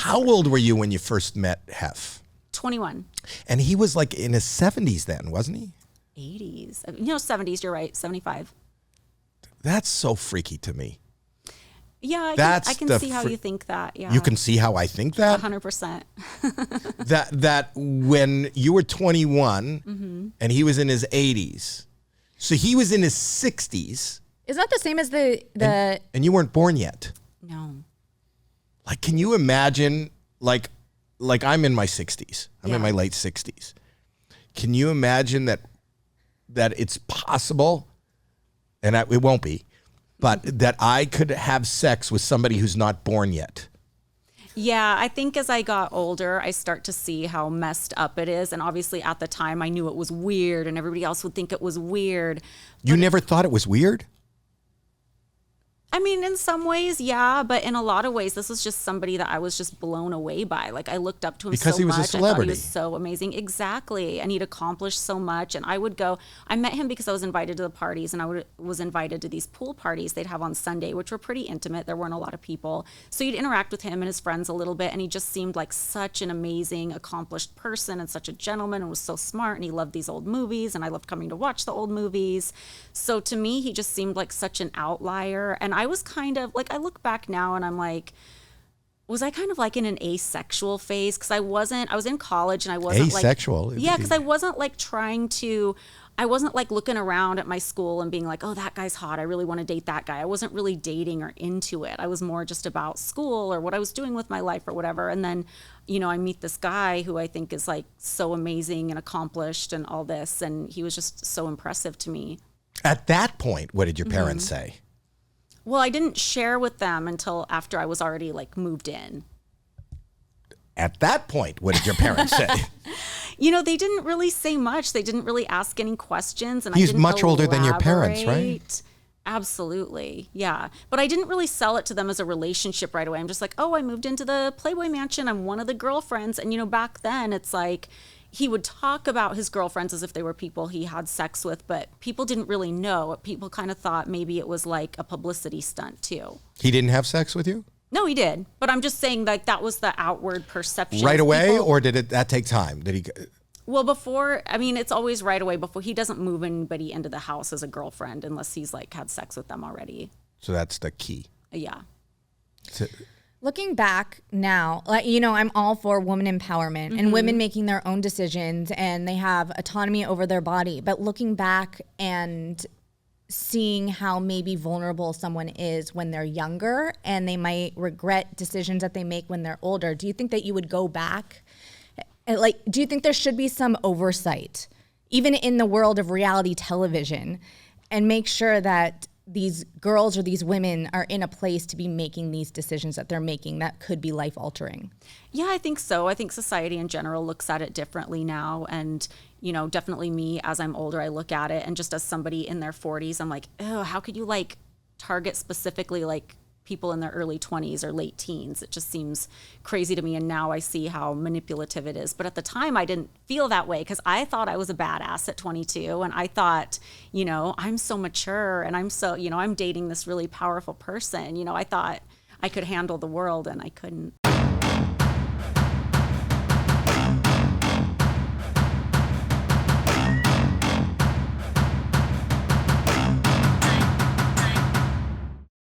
How old were you when you first met Hef? 21. And he was like in his 70s then, wasn't he? 80s. 70s, you're right, 75. That's so freaky to me. Yeah, I can see how you think that. Yeah, you can see how I think that? 100%. that when you were 21 and he was in his 80s, so he was in his 60s. Is that the same as the and you weren't born yet? No. Like, can you imagine, like I'm in my 60s. I'm in my late 60s. Can you imagine that it's possible, and it won't be, but that I could have sex with somebody who's not born yet? Yeah, I think as I got older, I start to see how messed up it is. And obviously at the time I knew it was weird and everybody else would think it was weird. You never thought it was weird? I mean, in some ways, yeah, but in a lot of ways, this was just somebody that I was just blown away by. Like, I looked up to him because so he was much. a celebrity. I thought he was so amazing. Exactly. And he'd accomplished so much. And I would go, I met him because I was invited to the parties, and I was invited to these pool parties they'd have on Sunday, which were pretty intimate. There weren't a lot of people. So you'd interact with him and his friends a little bit, and he just seemed like such an amazing, accomplished person and such a gentleman, and was so smart, and he loved these old movies, and I loved coming to watch the old movies. So to me, he just seemed like such an outlier. And I was kind of, like, I look back now and I'm like, was I kind of like in an asexual phase? Because I was in college and I wasn't asexual. Yeah, because I wasn't like I wasn't like looking around at my school and being like, oh, that guy's hot, I really want to date that guy. I wasn't really dating or into it. I was more just about school or what I was doing with my life or whatever. And then, I meet this guy who I think is like so amazing and accomplished and all this. And he was just so impressive to me. At that point, what did your parents say? Well, I didn't share with them until after I was already like moved in. At that point, what did your parents say? They didn't really say much. They didn't really ask any questions. And He's I didn't much older than your parents, right? elaborate. Absolutely. Yeah. But I didn't really sell it to them as a relationship right away. I'm just like, oh, I moved into the Playboy Mansion. I'm one of the girlfriends. And, back then it's like, he would talk about his girlfriends as if they were people he had sex with, but people didn't really know. People kind of thought maybe it was like a publicity stunt too. He didn't have sex with you? No, he did. But I'm just saying, like, that was the outward perception. Right away, or did that take time? Did he? Well, it's always right away. Before, he doesn't move anybody into the house as a girlfriend unless he's like had sex with them already. So that's the key. Yeah. Looking back now, I'm all for woman empowerment and women making their own decisions, and they have autonomy over their body. But looking back and seeing how maybe vulnerable someone is when they're younger, and they might regret decisions that they make when they're older, do you think that you would go back? Do you think there should be some oversight, even in the world of reality television, and make sure that these girls or these women are in a place to be making these decisions that they're making that could be life altering? Yeah, I think so. I think society in general looks at it differently now. And, definitely me, as I'm older, I look at it. And just as somebody in their 40s, I'm like, oh, how could you like target specifically like people in their early 20s or late teens? It just seems crazy to me. And now I see how manipulative it is. But at the time, I didn't feel that way because I thought I was a badass at 22. And I thought, I'm so mature and I'm so, I'm dating this really powerful person. I thought I could handle the world, and I couldn't.